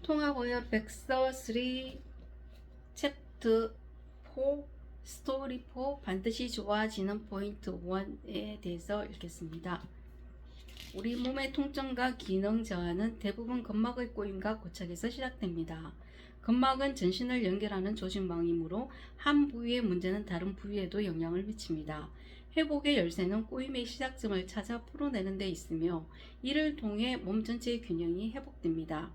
통합어열 백서 3 챕터 4 스토리 4 반드시 좋아지는 포인트 1에 대해서 읽겠습니다. 우리 몸의 통증과 기능 저하는 대부분 근막의 꼬임과 고착에서 시작됩니다. 근막은 전신을 연결하는 조직망이므로 한 부위의 문제는 다른 부위에도 영향을 미칩니다. 회복의 열쇠는 꼬임의 시작점을 찾아 풀어내는 데 있으며 이를 통해 몸 전체의 균형이 회복됩니다.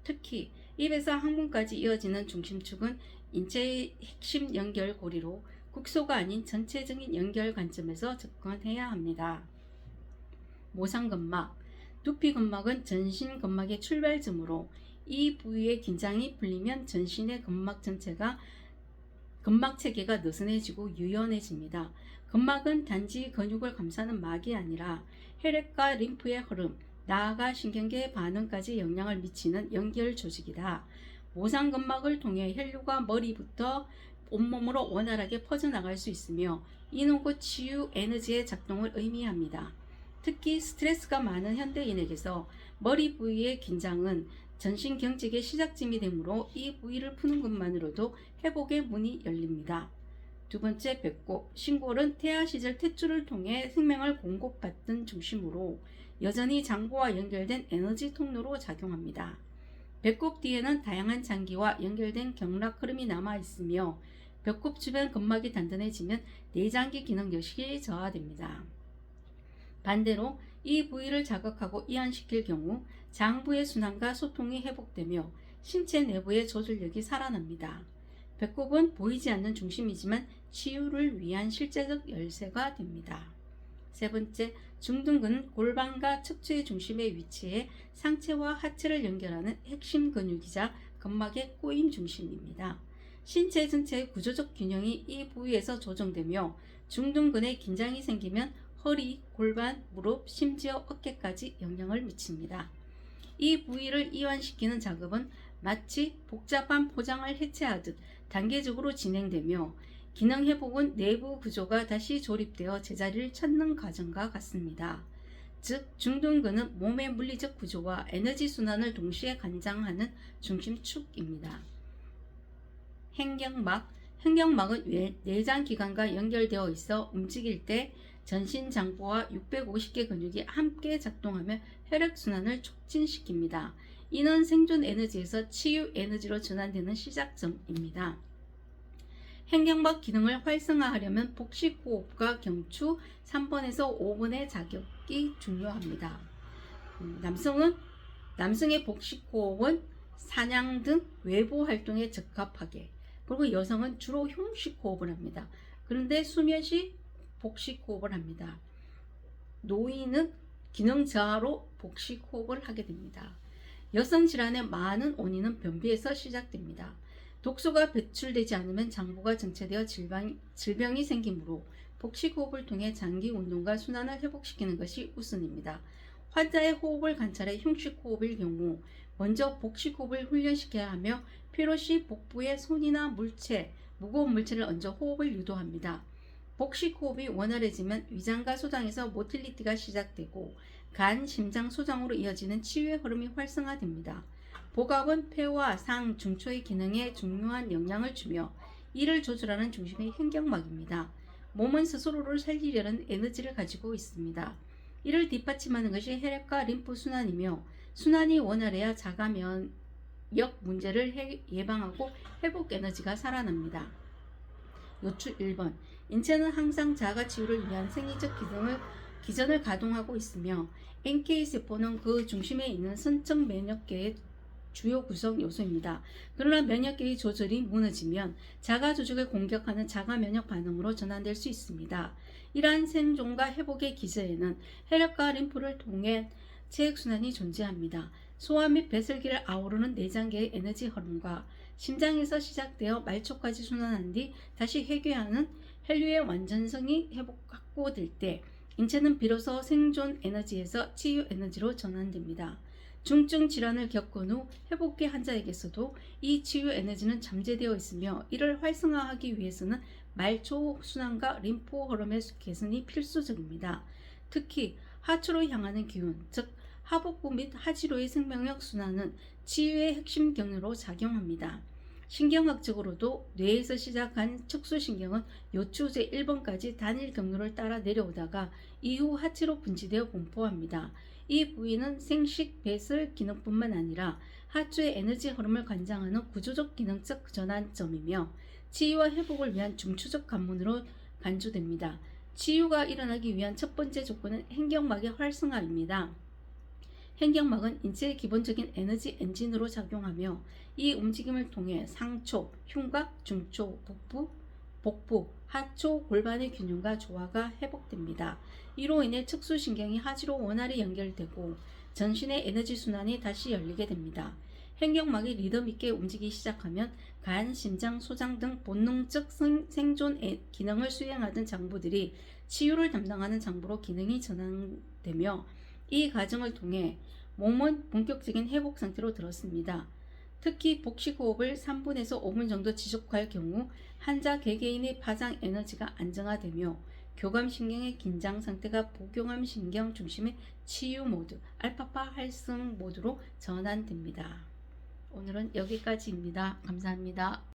특히 입에서 항문까지 이어지는 중심축은 인체의 핵심 연결고리로 국소가 아닌 전체적인 연결 관점에서 접근해야 합니다. 모상근막, 두피근막은 전신근막의 출발점으로 이 부위의 긴장이 풀리면 전신의 근막 전체가 근막 체계가 느슨해지고 유연해집니다. 근막은 단지 근육을 감싸는 막이 아니라 혈액과 림프의 흐름, 나아가 신경계의 반응까지 영향을 미치는 연결 조직이다. 모상근막을 통해 혈류가 머리부터 온몸으로 원활하게 퍼져나갈 수 있으며 이는 곧 치유 에너지의 작동을 의미합니다. 특히 스트레스가 많은 현대인에게서 머리 부위의 긴장은 전신 경직의 시작점이 되므로 이 부위를 푸는 것만으로도 회복의 문이 열립니다. 두 번째, 배꼽. 신골은 태아 시절 탯줄을 통해 생명을 공급받던 중심으로 여전히 장부와 연결된 에너지 통로로 작용합니다. 배꼽 뒤에는 다양한 장기와 연결된 경락 흐름이 남아 있으며 배꼽 주변 근막이 단단해지면 내장기 기능 역시 저하됩니다. 반대로 이 부위를 자극하고 이완시킬 경우 장부의 순환과 소통이 회복되며 신체 내부의 조절력이 살아납니다. 배꼽은 보이지 않는 중심이지만 치유를 위한 실제적 열쇠가 됩니다. 세 번째, 중둔근은 골반과 척추의 중심에 위치해 상체와 하체를 연결하는 핵심 근육이자 근막의 꼬임 중심입니다. 신체 전체의 구조적 균형이 이 부위에서 조정되며 중둔근에 긴장이 생기면 허리, 골반, 무릎, 심지어 어깨까지 영향을 미칩니다. 이 부위를 이완시키는 작업은 마치 복잡한 포장을 해체하듯 단계적으로 진행되며 기능 회복은 내부 구조가 다시 조립되어 제자리를 찾는 과정과 같습니다. 즉, 중둔근은 몸의 물리적 구조와 에너지 순환을 동시에 관장하는 중심축입니다. 횡격막은 내장기관과 연결되어 있어 움직일 때 전신 장부와 650개 근육이 함께 작동하며 혈액순환을 촉진시킵니다. 이는 생존 에너지에서 치유 에너지로 전환되는 시작점입니다. 횡격막 기능을 활성화하려면 복식호흡과 경추 3번에서 5번의 자극이 중요합니다. 남성의 복식호흡은 사냥 등 외부 활동에 적합하게, 그리고 여성은 주로 흉식호흡을 합니다. 그런데 수면 시 복식호흡을 합니다. 노인은 기능 저하로 복식호흡을 하게 됩니다. 여성 질환의 많은 원인은 변비에서 시작됩니다. 독소가 배출되지 않으면 장부가 정체되어 질병이 생기므로 복식호흡을 통해 장기 운동과 순환을 회복시키는 것이 우선입니다. 환자의 호흡을 관찰해 흉식호흡일 경우 먼저 복식호흡을 훈련시켜야 하며 필요시 복부에 손이나 물체, 무거운 물체를 얹어 호흡을 유도합니다. 복식호흡이 원활해지면 위장과 소장에서 모틸리티가 시작되고 간, 심장, 소장으로 이어지는 치유의 흐름이 활성화됩니다. 복압은 폐와 상, 중초의 기능에 중요한 영향을 주며 이를 조절하는 중심이 횡격막입니다. 몸은 스스로를 살리려는 에너지를 가지고 있습니다. 이를 뒷받침하는 것이 혈액과 림프 순환이며 순환이 원활해야 자가 면역 문제를 예방하고 회복 에너지가 살아납니다. 노출 1번. 인체는 항상 자가 치유를 위한 생리적 기전을 가동하고 있으며 NK세포는 그 중심에 있는 선적 면역계의 주요 구성 요소입니다. 그러나 면역계의 조절이 무너지면 자가 조직을 공격하는 자가 면역 반응으로 전환될 수 있습니다. 이러한 생존과 회복의 기저에는 혈액과 림프를 통해 체액순환이 존재합니다. 소화 및 배설기를 아우르는 내장계의 에너지 흐름과 심장에서 시작되어 말초까지 순환한 뒤 다시 회귀하는 혈류의 완전성이 확보될 때 인체는 비로소 생존 에너지에서 치유 에너지로 전환됩니다. 중증 질환을 겪은 후 회복기 환자에게서도 이 치유 에너지는 잠재되어 있으며 이를 활성화하기 위해서는 말초 순환과 림프 흐름의 개선이 필수적입니다. 특히 하초로 향하는 기운, 즉 하복부 및 하지로의 생명력 순환은 치유의 핵심 경로로 작용합니다. 신경학적으로도 뇌에서 시작한 척수신경은 요추 제1번까지 단일 경로를 따라 내려오다가 이후 하체로 분지되어 분포합니다. 이 부위는 생식, 배설 기능뿐만 아니라 하추의 에너지 흐름을 관장하는 구조적 기능적 전환점이며 치유와 회복을 위한 중추적 관문으로 간주됩니다. 치유가 일어나기 위한 첫 번째 조건은 행경막의 활성화입니다. 행경막은 인체의 기본적인 에너지 엔진으로 작용하며 이 움직임을 통해 상초, 흉곽, 중초, 복부, 하초, 골반의 균형과 조화가 회복됩니다. 이로 인해 척수신경이 하지로 원활히 연결되고 전신의 에너지 순환이 다시 열리게 됩니다. 행경막이 리듬 있게 움직이기 시작하면 간, 심장, 소장 등 본능적 생존 기능을 수행하던 장부들이 치유를 담당하는 장부로 기능이 전환되며 이 과정을 통해 몸은 본격적인 회복 상태로 들었습니다. 특히 복식호흡을 3분에서 5분 정도 지속할 경우 환자 개개인의 파장 에너지가 안정화되며 교감신경의 긴장 상태가 보경암신경 중심의 치유 모드, 알파파 활성 모드로 전환됩니다. 오늘은 여기까지입니다. 감사합니다.